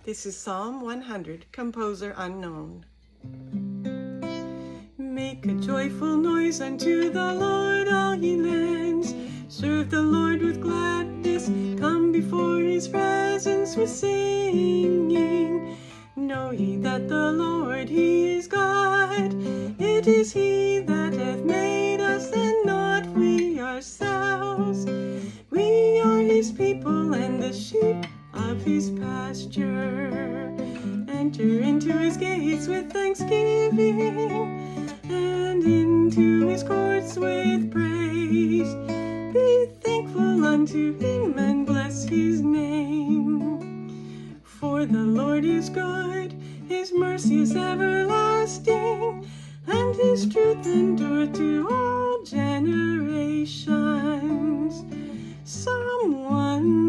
This is Psalm 100, composer unknown. Make a joyful noise unto the Lord, all ye lands. Serve the Lord with gladness. Come before his presence with singing. Know ye that the Lord, he is God. It is he that hath made us, and not we ourselves. We are his people and the sheep of his pasture. Enter into his gates with thanksgiving, and into his courts with praise. Be thankful unto him and bless his name. For the Lord is good, his mercy is everlasting, and his truth endureth to all generations. Psalm 1